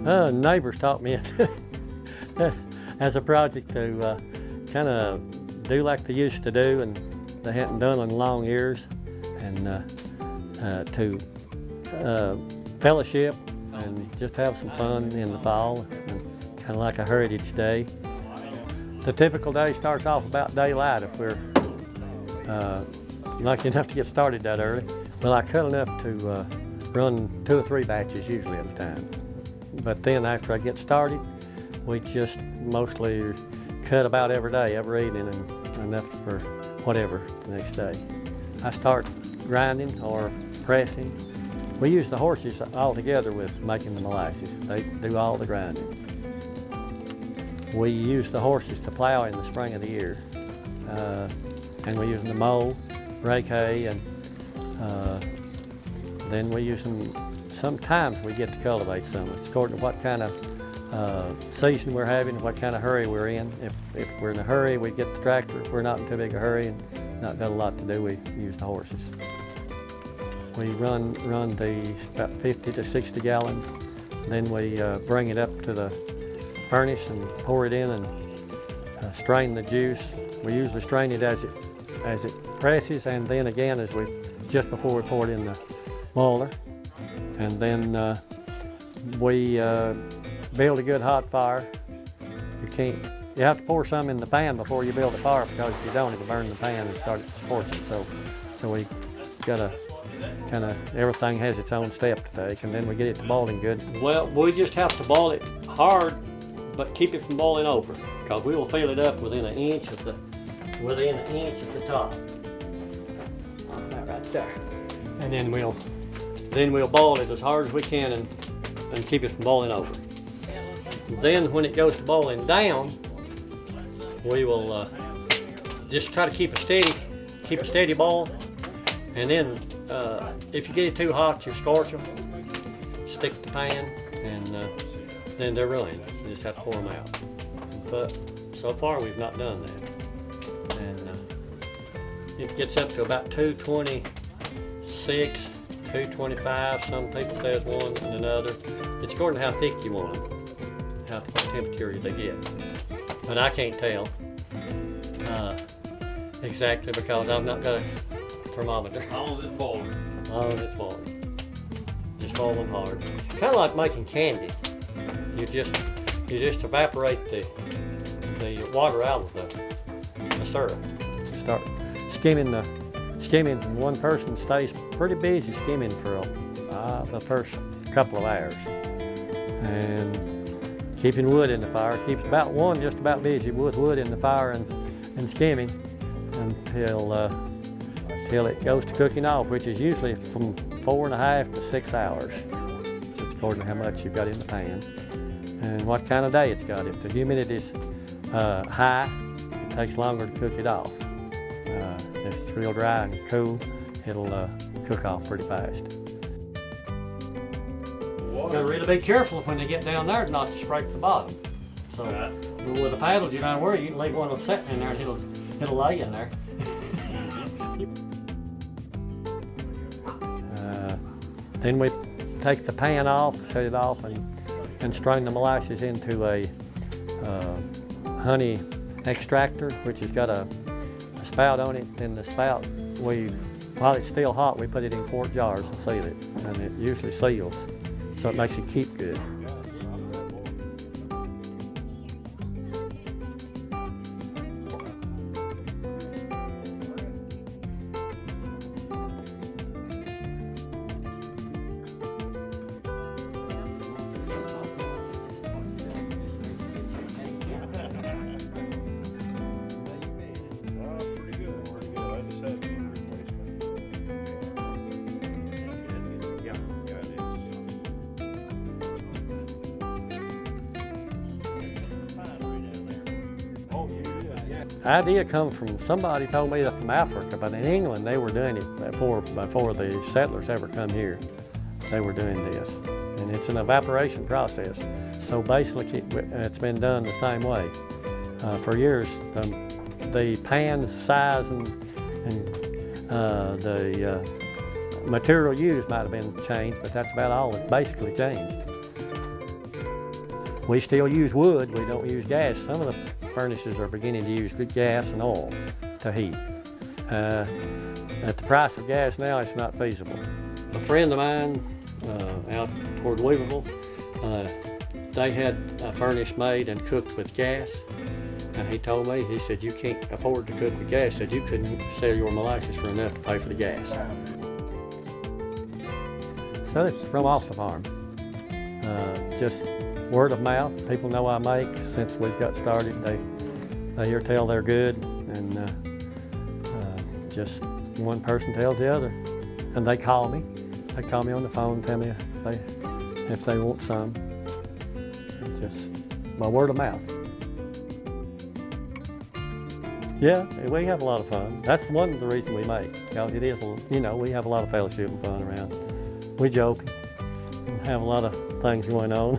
Neighbors taught me as a project to kind of do like they used to do, and they hadn't done in long years, and to fellowship and just have some fun in the fall, and kind of like a heritage day. The typical day starts off about daylight if we're lucky enough to get started that early. Well, I cut enough to run 2 or 3 batches usually at a time. But then after I get started, we just mostly cut about every day, every evening, and enough for whatever the next day. I start grinding or pressing. We use the horses all together with making the molasses. They do all the grinding. We use the horses to plow in the spring of the year. And we use them to mow, rake hay, and then we use them, sometimes we get to cultivate some. It's according to what kind of season we're having, what kind of hurry we're in. If we're in a hurry, we get the tractor. If we're not in too big a hurry and not got a lot to do, we use the horses. We run these about 50 to 60 gallons. Then we bring it up to the furnace and pour it in and strain the juice. We usually strain it as it presses, and then again just before we pour it in the boiler. And then we build a good hot fire. You have to pour some in the pan before you build the fire, because if you don't, it'll burn the pan and start scorching. So we gotta kind of, everything has its own step to take, and then we get it to boiling good. Well, we just have to boil it hard, but keep it from boiling over, because we will fill it up within an inch of the top. Right there. And then we'll boil it as hard as we can and keep it from boiling over. Then when it goes to boiling down, we will just try to keep a steady boil. And then if you get it too hot, you scorch them, stick the pan, and then they're ruined. You just have to pour them out. But so far we've not done that. And it gets up to about 226, 225. Some people say it's one and another. It's according to how thick you want them, how temperature they get. But I can't tell exactly, because I've not got a thermometer. How long is it boiling? As long as it's boiling. Just boil them hard. Kind of like making candy. You just evaporate the water out of the syrup. Start skimming, and one person stays pretty busy skimming for the first couple of hours. And keeping wood in the fire, keeps just about busy with wood in the fire and skimming until it goes to cooking off, which is usually from 4.5 to 6 hours, just according to how much you've got in the pan and what kind of day it's got. If the humidity is high, it takes longer to cook it off. If it's real dry and cool, it'll cook off pretty fast. You gotta really be careful when they get down there not to scrape the bottom. So with the paddles, you don't worry, you can leave one of them sitting in there and it'll lay in there. Then we take the pan off, set it off, and strain the molasses into a honey extractor, which has got a spout on it. And the spout, while it's still hot, we put it in quart jars and seal it, and it usually seals, so it makes it keep good. The idea comes from, somebody told me that from Africa, but in England they were doing it before the settlers ever come here. They were doing this, and it's an evaporation process. So basically it's been done the same way. For years, the pan's size and the material used might have been changed, but that's about all. It's basically changed. We still use wood, we don't use gas. Some of the furnaces are beginning to use gas and oil to heat. At the price of gas now, it's not feasible. A friend of mine out toward Louisville, they had a furnace made and cooked with gas. And he told me, he said, you can't afford to cook with gas. He said, you couldn't sell your molasses for enough to pay for the gas. So it's from off the farm. Just word of mouth. People know I make. Since we've got started, they hear tell they're good. And just one person tells the other. And they call me. They call me on the phone, tell me if they want some. Just by word of mouth. Yeah, we have a lot of fun. That's one of the reasons we make, because it is, you know, we have a lot of fellowship and fun around. We joke and have a lot of things going on.